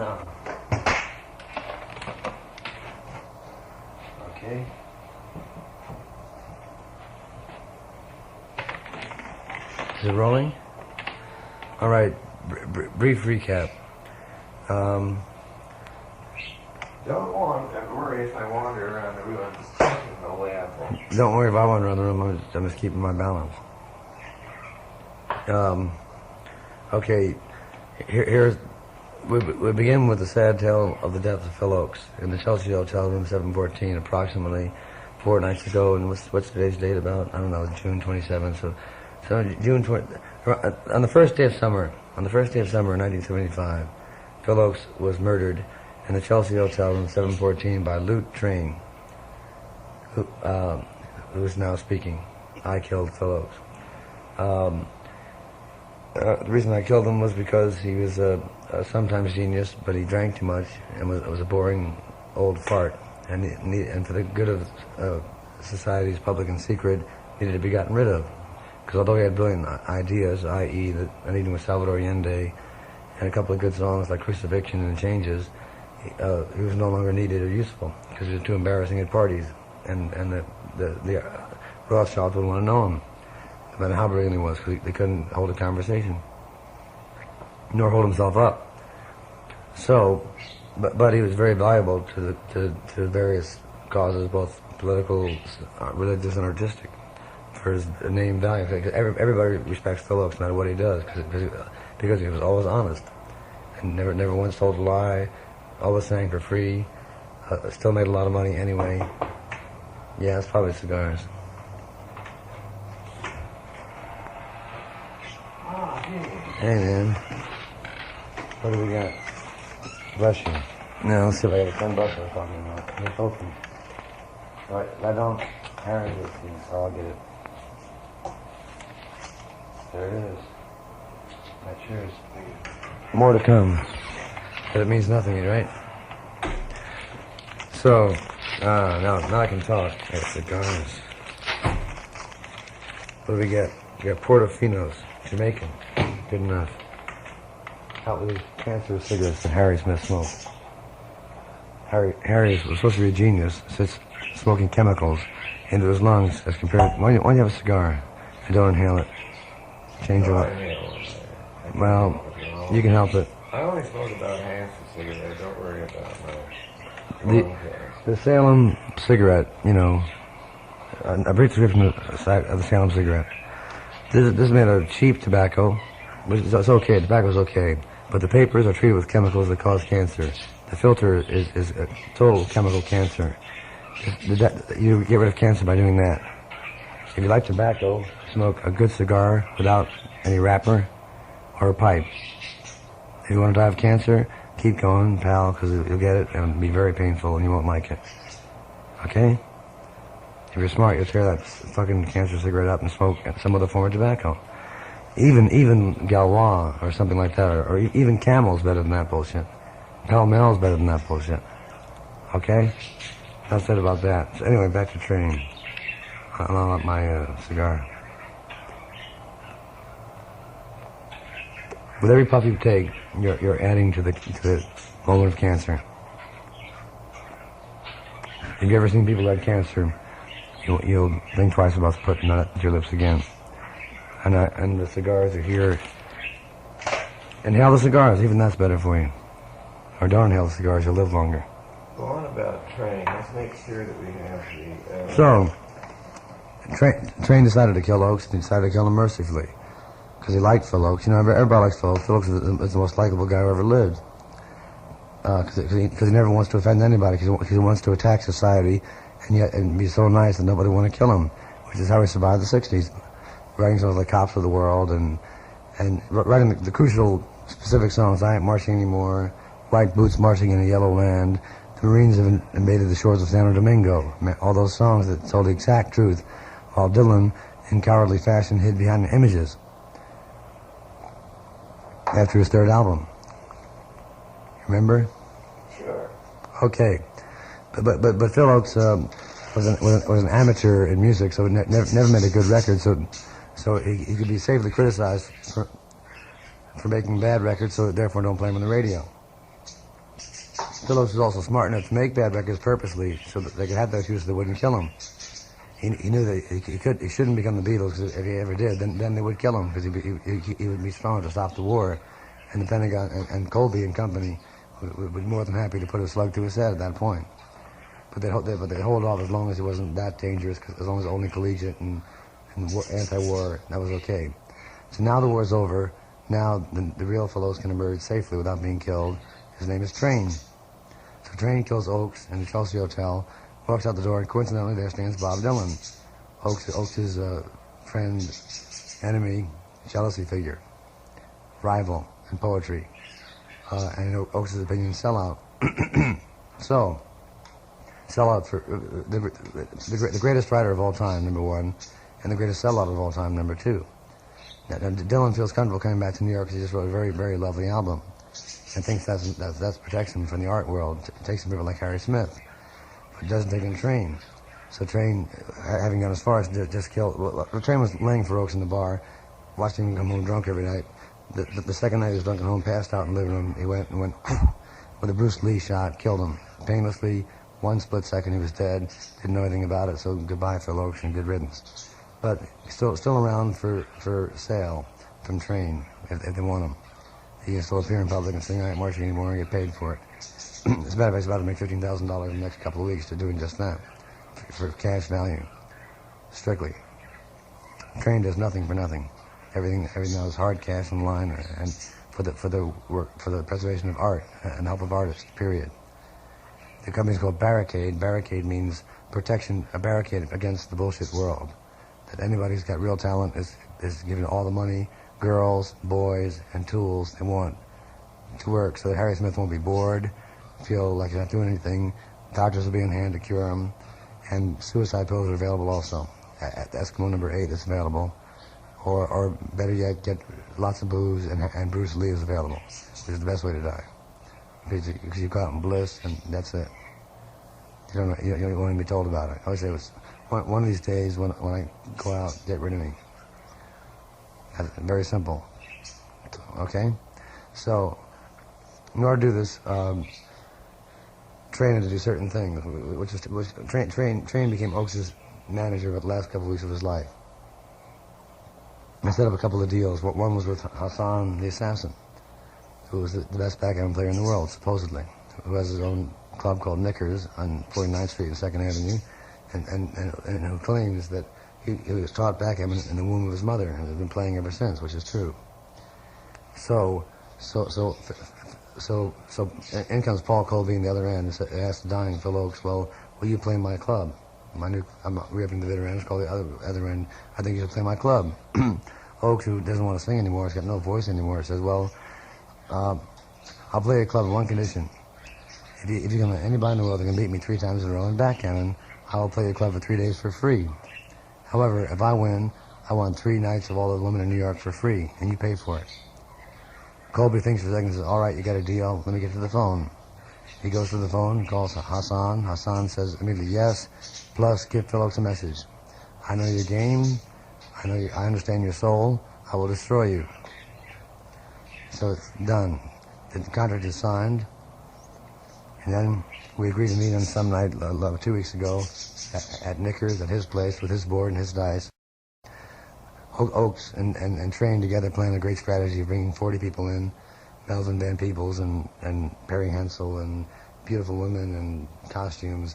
Oh. Okay. Is it rolling? All right. Brief recap. Don't worry if I wander around the room. I'm just checking the way up. Don't worry if I wander around the room. I'm just keeping my balance. Okay. We begin with the sad tale of the death of Phil Ochs in the Chelsea Hotel, room 714, approximately 4 nights ago. And what's today's date about? I don't know, June 27th. So June 20. On the first day of summer, in 1975, Phil Ochs was murdered in the Chelsea Hotel, room 714, by Loot Train, who is now speaking. I killed Phil Ochs. The reason I killed him was because he was a sometimes genius, but he drank too much and was a boring old fart. And for the good of society's public and secret, needed to be gotten rid of. Because although he had brilliant ideas, i.e. an evening with Salvador Allende, and a couple of good songs like Crucifixion and Changes, he was no longer needed or useful because he was too embarrassing at parties, and the Rothschilds wouldn't want to know him, no matter how brilliant he was, because they couldn't hold a conversation, nor hold himself up. So, but he was very valuable to various causes, both political, religious, and artistic, for his name value. Everybody respects Phil Ochs no matter what he does, because he was always honest, and never once told a lie, always sang for free, still made a lot of money anyway. Yeah, it's probably cigars. Hey man, what do we got? Bless you. Now let's see if I have a $10 I'm talking about. It's open. Alright, I don't carry this thing, so I'll get it. There it is. That's yours. More to come. But it means nothing, right? So, now I can talk. Hey, cigars. What do we get? We got Portofinos, Jamaican. Good enough. Out with these cancerous cigarettes that Harry Smith smoked. Harry was supposed to be a genius, since smoking chemicals into his lungs as compared. Why don't you have a cigar and don't inhale it? Change your life. Well, you can help it. I only smoke about half a cigarette. Don't worry about my. The Salem cigarette, you know, a brief description of the Salem cigarette. This is made of cheap tobacco, which is okay. Tobacco's okay, but the papers are treated with chemicals that cause cancer. The filter is a total chemical cancer. You get rid of cancer by doing that. If you like tobacco, smoke a good cigar without any wrapper or a pipe. If you want to die of cancer, keep going, pal, because you'll get it and it'll be very painful and you won't like it. Okay? If you're smart, you'll tear that fucking cancer cigarette up and smoke some other form of tobacco. Even Galois or something like that, or even Camel's better than that bullshit. Pall Mall's better than that bullshit. Okay? That's it about that. So anyway, back to training. I'm on my cigar. With every puff you take, you're adding to the moment of cancer. Have you ever seen people who had cancer? You'll think twice about putting that to your lips again. And the cigars are here. Inhale the cigars, even that's better for you. Or don't inhale the cigars, you'll live longer. Go on about Train. Let's make sure that we have the. So, Train decided to kill Ochs, and he decided to kill him mercifully. Because he liked Phil Ochs. You know, everybody likes Phil Ochs. Phil Ochs is the most likable guy who ever lived. Because he never wants to offend anybody, because he wants to attack society and be so nice that nobody want to kill him, which is how he survived the 60s. Writing songs like Cops of the World and writing the crucial specific songs, I Ain't Marching Anymore, White Boots Marching in a Yellow Land, The Marines have invaded the shores of Santo Domingo. All those songs that told the exact truth, while Dylan, in cowardly fashion, hid behind the images. After his third album. Remember? Sure. Okay. But Phil Ochs was an amateur in music, so he never made a good record, so he could be safely criticized for making bad records, so therefore don't play him on the radio. Phil Ochs was also smart enough to make bad records purposely so that they could have those use so they wouldn't kill him. He knew that he shouldn't become the Beatles, because if he ever did, then they would kill him, because he would be strong to stop the war, and the Pentagon and Colby and company would be more than happy to put a slug to his head at that point. But they'd hold off as long as he wasn't that dangerous, as long as only collegiate and anti-war, that was okay. So now the war's over. Now the real Phil Ochs can emerge safely without being killed. His name is Train. So Train kills Ochs in the Chelsea Hotel, walks out the door, and coincidentally there stands Bob Dylan. Ochs' friend, enemy, jealousy figure, rival in poetry, and in Ochs' opinion, sellout. So, sellout for the greatest writer of all time, number one, and the greatest sellout of all time, number two. Now, Dylan feels comfortable coming back to New York because he just wrote a very, very lovely album, and thinks that protects him from the art world. It takes him people like Harry Smith, but it doesn't take in Train. So Train, having gone as far as to just kill, well, Train was laying for Ochs in the bar, watching him come home drunk every night. The second night he was drunk at home, passed out in the living room. He went with a Bruce Lee shot, killed him painlessly. 1 split second he was dead. Didn't know anything about it. So goodbye, Phil Ochs, and good riddance. But he's still around for sale from Train if they want him. He can still appear in public and sing "I Ain't Marching Anymore" and get paid for it. As a matter of fact, he's about to make $15,000 in the next couple of weeks to doing just that, for cash value, strictly. Train does nothing for nothing. Everything now is hard cash online, and for the preservation of art and the help of artists. Period. The company's called Barricade. Barricade means protection, a barricade against the bullshit world. That anybody who's got real talent is given all the money, girls, boys, and tools they want to work, so that Harry Smith won't be bored, feel like he's not doing anything. Doctors will be in hand to cure him, and suicide pills are available also. At Eskimo number 8 is available, or better yet, get lots of booze, and Bruce Lee is available, which is the best way to die. Because you go out in bliss, and that's it. You don't want to be told about it. I always say, one of these days when I go out, get rid of me. That's very simple. Okay? So, in order to do this, Train had to do certain things, Train became Ochs' manager for the last couple of weeks of his life. I set up a couple of deals. One was with Hassan the Assassin, who was the best backgammon player in the world, supposedly, who has his own club called Knickers on 49th Street and 2nd Avenue, and who claims that he was taught backgammon in the womb of his mother and has been playing ever since, which is true. So in comes Paul Colby on the other end and asks the dying Phil Ochs, well, will you play my club? I'm re-upping the veterans, call the other end, I think you should play my club. Ochs, who doesn't want to sing anymore, has got no voice anymore, says, well, I'll play a club on one condition. If you can let anybody in the world that can beat me 3 times in a row in backgammon, I will play your club for 3 days for free. However, if I win, I want 3 nights of all the women in New York for free, and you pay for it. Colby thinks for a second and says, all right, you got a deal, let me get to the phone. He goes to the phone, calls Hassan. Hassan says immediately, yes, plus give Phil Ochs a message. I know your game, I understand your soul, I will destroy you. So it's done. The contract is signed, and then we agreed to meet on some night 2 weeks ago at Knickers, at his place, with his board and his dice. Ochs and Train together planned a great strategy of bringing 40 people in, Melvin Van Peebles and Perry Hensel and beautiful women and costumes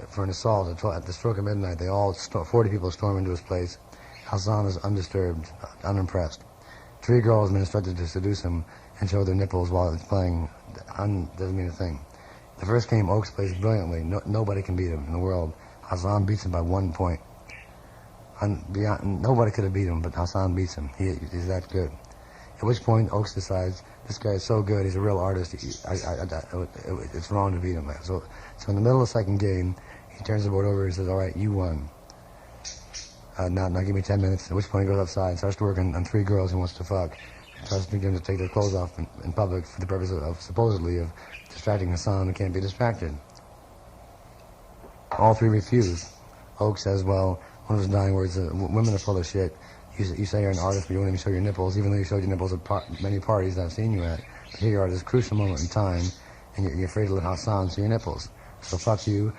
for an assault at the stroke of midnight. 40 people storm into his place. Hassan is undisturbed, unimpressed. 3 girls have been instructed to seduce him and show their nipples while he's playing. Doesn't mean a thing. The first game, Ochs plays brilliantly. Nobody can beat him in the world. Hassan beats him by 1 point. Nobody could have beat him, but Hassan beats him. He's that good. At which point, Ochs decides, this guy is so good, he's a real artist, it's wrong to beat him. So in the middle of the second game, he turns the board over and says, all right, you won. Now give me 10 minutes, at which point he goes outside and starts to work on 3 girls he wants to fuck. Tries to get them to take their clothes off in public for the purpose of supposedly of distracting Hassan, who can't be distracted. All 3 refuse. Ochs says, well, one of his dying words, women are full of shit. You say you're an artist, but you won't even show your nipples, even though you showed your nipples at many parties I've seen you at. But here you are, this crucial moment in time, and you're afraid to let Hassan see your nipples. So fuck you.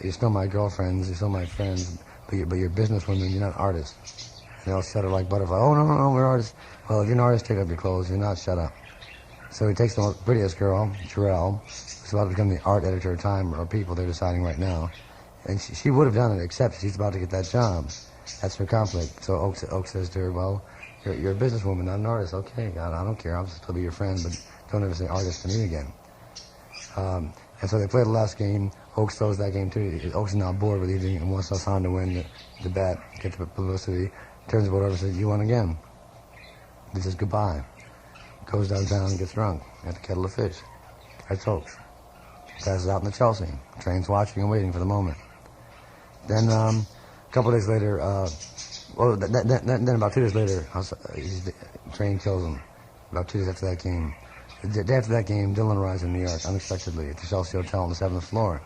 You're still my girlfriends. You're still my friends. But you're businesswomen. You're not artists. And they all shudder like butterfly. Oh no, we're artists. Well, if you're an artist, take off your clothes. You're not. Shut up. So he takes the prettiest girl, Jarrell, who's about to become the art editor of Time or People. They're deciding right now, and she would have done it, except she's about to get that job. That's her conflict. So Ochs says to her, well, you're a businesswoman, not an artist. Okay, God, I don't care. I'll still be your friend, but don't ever say artist to me again. And so they play the last game. Ochs throws that game too. Ochs is now bored with eating and wants Hassan to win the bet, get the publicity. Turns the board over and says, you won again. He says goodbye. Goes downtown and gets drunk at the Kettle of Fish. That's Ochs. Passes out in the Chelsea. Train's watching and waiting for the moment. Then a couple days later, then about 2 days later, Train kills him. About 2 days after that game. The day after that game, Dylan arrives in New York unexpectedly at the Chelsea Hotel on the 7th floor.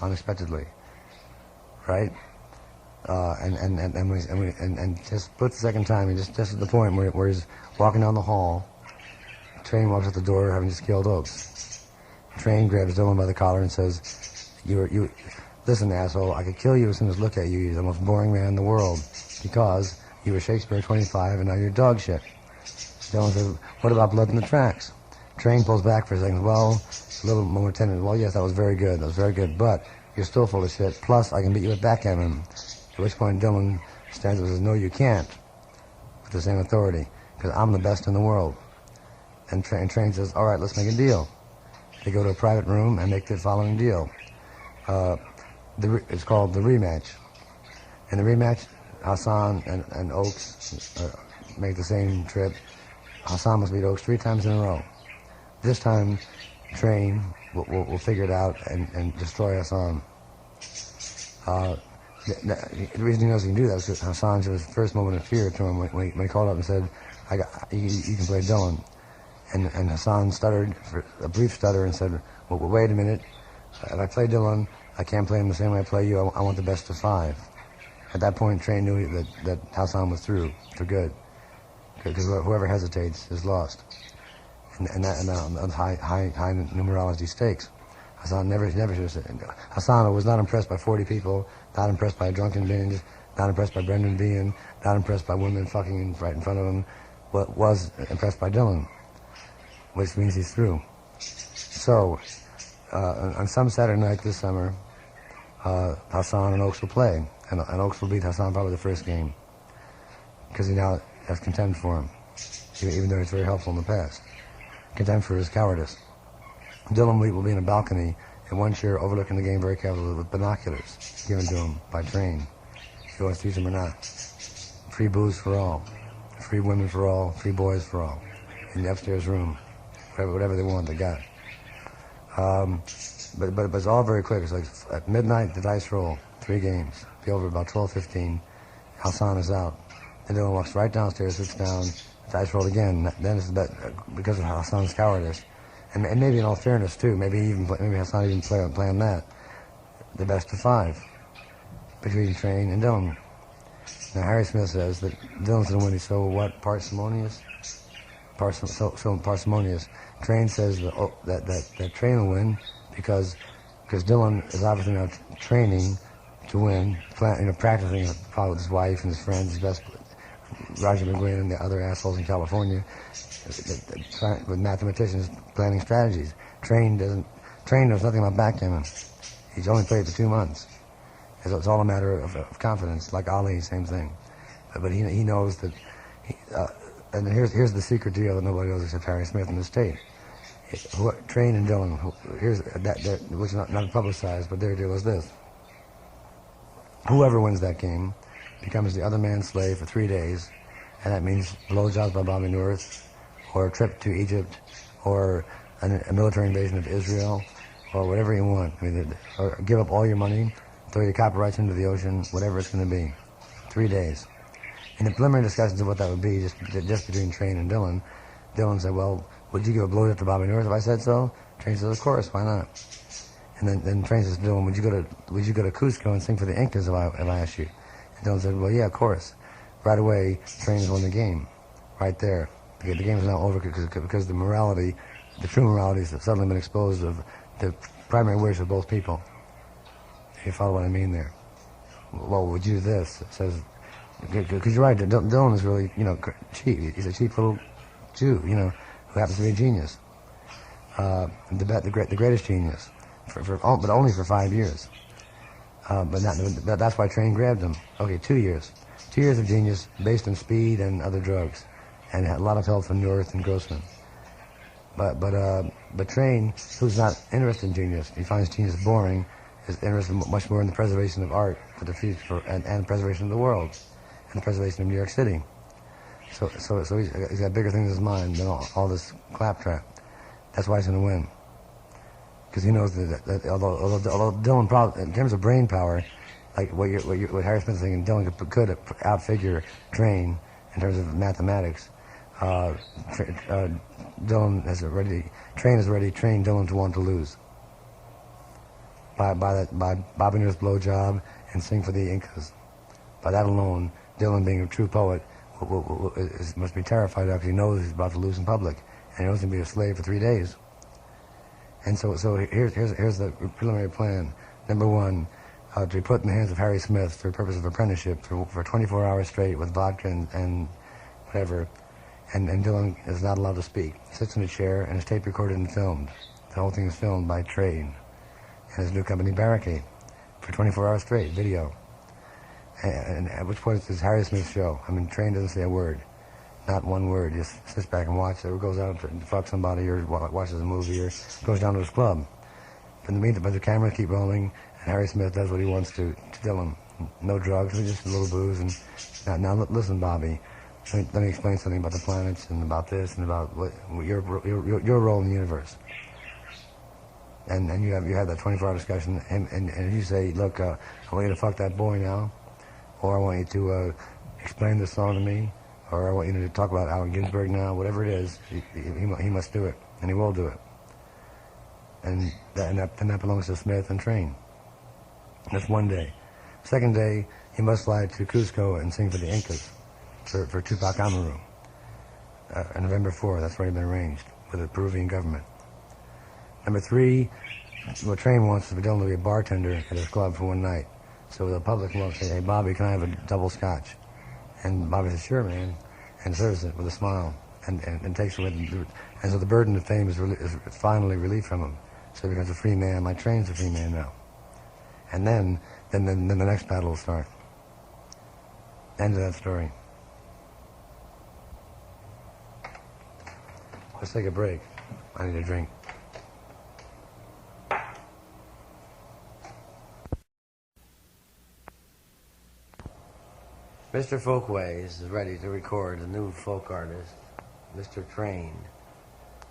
Unexpectedly. Right? And just split the second time, and just at the point where he's walking down the hall, Train walks out the door having just killed Ochs. Train grabs Dylan by the collar and says, you listen, asshole, I could kill you as soon as look at you. You're the most boring man in the world because you were Shakespeare 25 and now you're dog shit. Dylan says, what about blood in the tracks? Train pulls back for a second. Well, a little more tender. Well, yes, that was very good. That was very good. But you're still full of shit. Plus, I can beat you at backgammon. At which point Dylan stands up and says, no, you can't. With the same authority. Because I'm the best in the world. And Train says, all right, let's make a deal. They go to a private room and make the following deal. It's called the rematch. In the rematch, Hassan and Ochs make the same trip. Hassan must beat Ochs 3 times in a row. This time, Train will figure it out and destroy Hassan. The reason he knows he can do that is because Hassan showed his first moment of fear to him when he called up and said, you can play Dylan. And Hassan stuttered, for a brief stutter, and said, well, wait a minute. If I play Dylan, I can't play him the same way I play you. I want the best of 5. At that point, Train knew that Hassan was through for good. Because whoever hesitates is lost. And on high numerology stakes. Hassan never should have said. Hassan was not impressed by 40 people, not impressed by a drunken binge, not impressed by Brendan Behan, not impressed by women fucking right in front of him, but was impressed by Dylan, which means he's through. So, on some Saturday night this summer, Hassan and Ochs will play, and Ochs will beat Hassan probably the first game, because he now has contempt for him, even though he's very helpful in the past. Contempt for his cowardice. Dylan will be in a balcony in one chair overlooking the game very carefully with binoculars given to him by Train. If he wants to use them or not. Free booze for all. Free women for all. Free boys for all. In the upstairs room. Whatever they want, they got. But it's all very quick. It's like at midnight, the dice roll. 3 games. Be over about 12:15. Hassan is out. And Dylan walks right downstairs, sits down, dice rolled again. Then it's because of Hassan's cowardice. And maybe in all fairness, too, maybe Hassan even playing that. The best of 5 between Train and Dylan. Now, Harry Smith says that Dylan's going to win. He's so what? Parsimonious? So parsimonious. Train says that Train will win because Dylan is obviously now training to win, practicing probably with his wife and his friends, his best, Roger McGuinn and the other assholes in California, with mathematicians planning strategies. Train knows nothing about backgammon. He's only played for 2 months. It's all a matter of confidence, like Ali, same thing. But he knows that. And here's the secret deal that nobody knows except Harry Smith in the state. Train and Dylan. Here's which is not publicized, but their deal is this: whoever wins that game becomes the other man's slave for 3 days, and that means blowjobs by Bobby North, or a trip to Egypt, or a military invasion of Israel, or whatever you want. Or give up all your money, throw your copyrights into the ocean, whatever it's going to be. 3 days. In the preliminary discussions of what that would be, just between Train and Dylan said, well, would you give a blowjob to Bobby North if I said so? Train says, of course, why not? And then Train says to Dylan, would you go to Cusco and sing for the Incas if I asked you? And Dylan said, well, yeah, of course. Right away, Train has won the game. Right there. The game is now over because the morality the true moralities have suddenly been exposed of the primary wish of both people. You follow what I mean there? Well, would you do this? It says, because you're right, Dylan is really, cheap. He's a cheap little Jew, who happens to be a genius. The greatest genius, but only for 5 years. But that's why Train grabbed him. Okay, 2 years. 2 years of genius based on speed and other drugs, and had a lot of help from North and Grossman. But Train, who's not interested in genius, he finds genius boring, is interested much more in the preservation of art for the future and preservation of the world and the preservation of New York City. So he's got bigger things in his mind than all this claptrap. That's why he's going to win. Because he knows that although Dylan probably, in terms of brain power, like what Harry Smith's thinking, Dylan could outfigure Train in terms of mathematics. Train has already trained Dylan to want to lose. By Bobby Nur's blowjob and Sing for the Incas. By that alone, Dylan, being a true poet, must be terrified because he knows he's about to lose in public, and he knows he's going to be a slave for 3 days. And so here's the preliminary plan. Number one, to be put in the hands of Harry Smith for the purpose of apprenticeship for 24 hours straight with vodka and whatever. And Dylan is not allowed to speak. He sits in a chair and is tape recorded and filmed. The whole thing is filmed by Train and his new company Barricade for 24 hours straight, video. And at which point it's Harry Smith's show. I mean, Train doesn't say a word. Not one word, just sits back and watches it, or goes out to fuck somebody, or watches a movie, or goes down to his club. In the meantime, but the cameras keep rolling, and Harry Smith does what he wants to Dylan. No drugs, just a little booze, and now listen, Bobby, let me explain something about the planets, and about this, and about what your role in the universe. And you have that 24-hour discussion, and you say, look, I want you to fuck that boy now, or I want you to explain this song to me, or I want you to talk about Allen Ginsberg now, whatever it is, he must do it, and he will do it. And that belongs to Smith and Train. That's one day. Second day, he must fly to Cusco and sing for the Incas, for Tupac Amaru. On November 4th, that's already been arranged with the Peruvian government. Number three, what Train wants is for Dylan to be a bartender at his club for one night. So the public will say, hey, Bobby, can I have a double scotch? And Bobby says, sure, man, and serves it with a smile, and takes it with him. And so the burden of fame is finally relieved from him. So he becomes a free man, like Train's a free man now. And then the next battle will start. End of that story. Let's take a break. I need a drink. Mr. Folkways is ready to record a new folk artist, Mr. Train.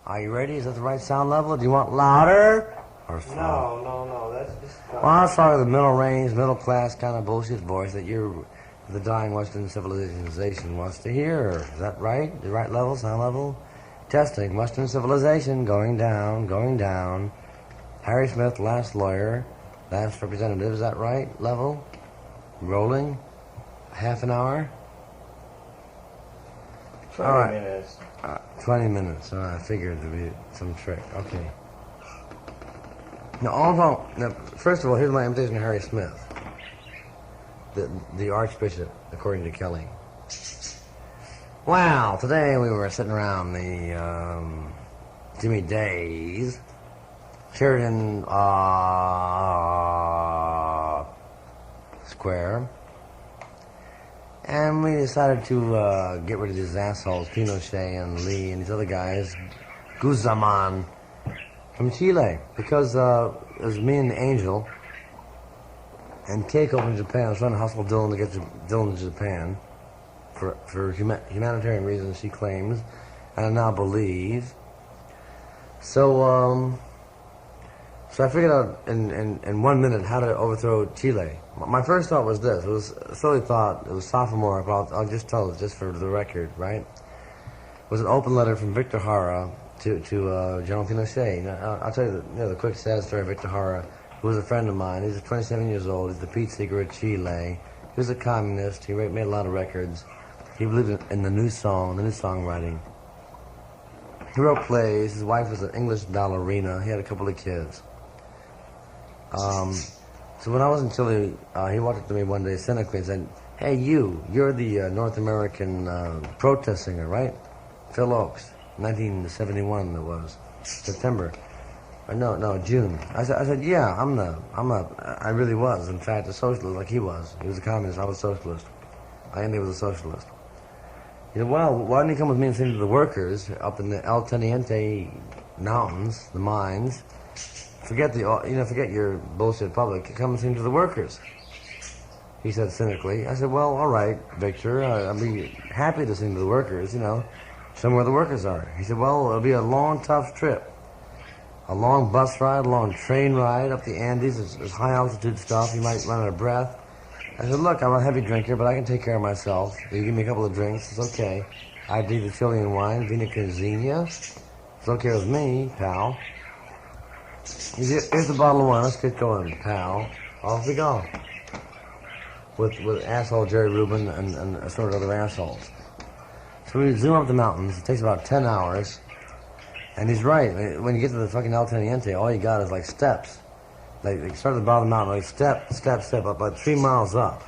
Are you ready? Is that the right sound level? Do you want louder or soft? No, that's just... Well, I'm sorry, the middle range, middle class kind of bullshit voice that the dying Western civilization wants to hear. Is that right? The right level, sound level? Testing, Western civilization going down, going down. Harry Smith, last lawyer, last representative, is that right? Level? Rolling? Half an hour? 20 minutes. 20 minutes. I figured there'd be some trick. Okay. Now, first of all, here's my invitation to Harry Smith, the Archbishop, according to Kelly. Well, today we were sitting around the Jimmy Days, Sheridan Square. And we decided to get rid of these assholes, Pinochet and Lee and these other guys, Guzman from Chile, because it was me and Angel and Keiko from Japan. I was trying to hustle Dylan to get Dylan to Japan for humanitarian reasons, she claims, and I now believe. So I figured out in 1 minute how to overthrow Chile. My first thought was this. It was a silly thought. It was sophomore, but I'll just tell it just for the record, right? It was an open letter from Victor Hara to General Pinochet. Now, I'll tell you the quick sad story of Victor Hara, who was a friend of mine. He's 27 years old. He's the peace seeker of Chile. He was a communist. He made a lot of records. He believed in the new songwriting. He wrote plays. His wife was an English ballerina. He had a couple of kids. So when I was in Chile, he walked up to me one day cynically and said, "Hey, you're the North American protest singer, right? Phil Ochs, 1971 it was, September. Or no, June." I said, "Yeah, I really was, in fact, a socialist like he was. He was a communist, I was a socialist. Allende was a socialist." He said, "Well, why don't you come with me and sing to the workers up in the El Teniente mountains, the mines? Forget your bullshit public. Come and sing to the workers." He said cynically. I said, "Well, all right, Victor. I'd be happy to sing to the workers, show me where the workers are." He said, "Well, it'll be a long, tough trip. A long bus ride, a long train ride up the Andes. It's high altitude stuff. You might run out of breath." I said, "Look, I'm a heavy drinker, but I can take care of myself. You give me a couple of drinks, it's okay. I do the Chilean wine, Vina Cozina. It's okay with me, pal. Here's the bottle of wine. Let's get going, pal." Off we go. With asshole Jerry Rubin and assorted other assholes. So we zoom up the mountains. It takes about 10 hours. And he's right. When you get to the fucking El Teniente, all you got is like steps. Like start at the bottom of the mountain, like step up, about 3 miles up.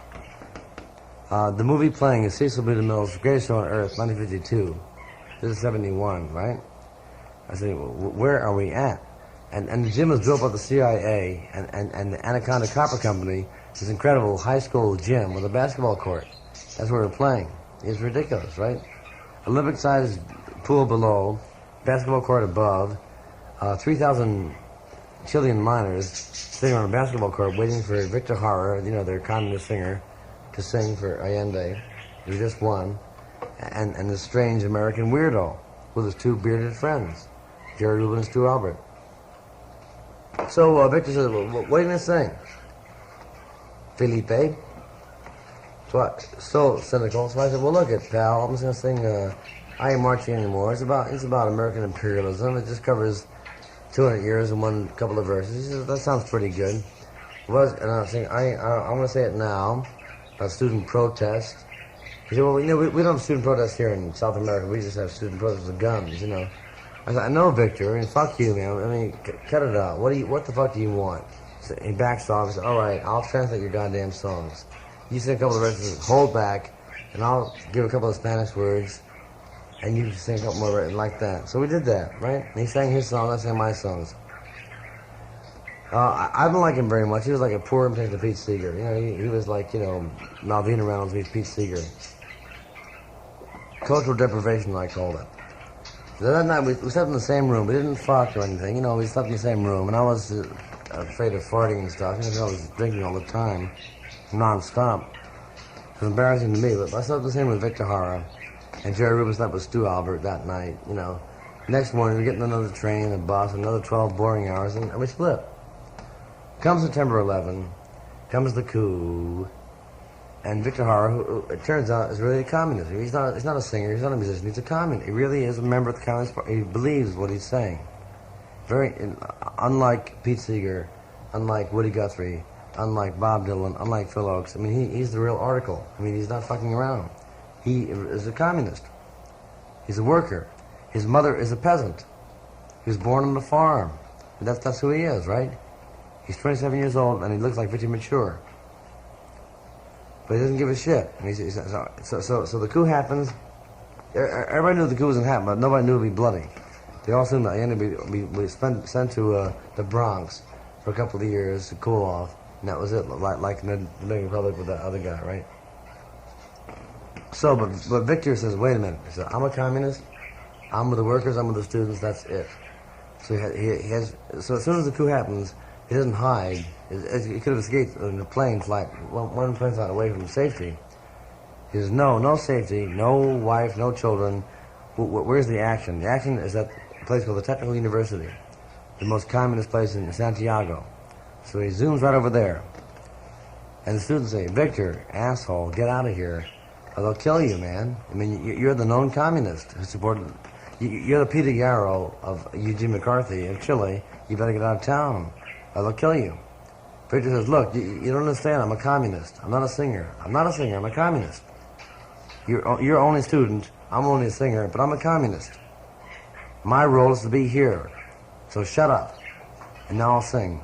The movie playing is Cecil B. DeMille's Greatest Show on Earth, 1952. This is 71, right? I said, "Where are we at?" And the gym was built by the CIA and the Anaconda Copper Company, this incredible high school gym with a basketball court. That's where we're playing. It's ridiculous, right? Olympic-sized pool below, basketball court above, 3,000 Chilean miners sitting on a basketball court waiting for Victor Hara, their communist singer, to sing for Allende, who just won, and this strange American weirdo with his two bearded friends, Jerry Rubin and Stu Albert. So Victor says, "Well, what are you going to sing, Felipe?" So cynical. So I said, "Well, look it, pal. I'm just going to sing I Ain't Marching Anymore. It's about American imperialism. It just covers 200 years in one couple of verses." He said, "That sounds pretty good." And I was saying, I'm going to say it now, about student protest. He said, "Well, we don't have student protests here in South America. We just have student protests with guns, I said, "I know, Victor, and fuck you, man. Cut it out. What the fuck do you want?" So he backs off. He said, "All right, I'll translate your goddamn songs. You sing a couple of verses, hold back, and I'll give a couple of Spanish words, and you sing a couple more like that." So we did that, right? And he sang his songs, I sang my songs. I didn't like him very much. He was like a poor imitation of Pete Seeger. He was like, Malvina Reynolds meets Pete Seeger. Cultural deprivation, I called it. So that night we slept in the same room. We didn't fuck or anything. We slept in the same room, and I was afraid of farting and stuff. I was drinking all the time, non-stop. It was embarrassing to me, but I slept in the same room with Victor Hara, and Jerry Rubin slept with Stu Albert that night. Next morning we get in another train, a bus, another 12 boring hours, and we split. Comes September 11, comes the coup, and Victor Hara, who it turns out is really a communist. He's not a singer, he's not a musician, he's a communist. He really is a member of the Communist Party. He believes what he's saying. Unlike Pete Seeger, unlike Woody Guthrie, unlike Bob Dylan, unlike Phil Ochs. He's the real article. He's not fucking around. He is a communist. He's a worker. His mother is a peasant. He was born on a farm. That's who he is, right? He's 27 years old, and he looks like pretty mature. But he doesn't give a shit. So the coup happens. Everybody knew the coup was going to happen, but nobody knew it would be bloody. They all assumed that Allende would be sent to the Bronx for a couple of years to cool off, and that was it, like in the Dominican Republic with that other guy, right? So, but Victor says, "Wait a minute." He said, "I'm a communist. I'm with the workers. I'm with the students. That's it." So he has. So as soon as the coup happens, he doesn't hide. He could have escaped in a plane flight, one plane flight away from safety. He says, no safety, no wife, no children. Where's the action? The action is at a place called the Technical University, the most communist place in Santiago. So he zooms right over there. And the students say, "Victor, asshole, get out of here, or they'll kill you, man. You're the known communist who supported... You're the Peter Yarrow of Eugene McCarthy of Chile. You better get out of town, or they'll kill you." Victor says, "Look, you don't understand. I'm a communist. I'm not a singer. I'm a communist. You're only a student. I'm only a singer, but I'm a communist." My role is to be here. So shut up. And now I'll sing.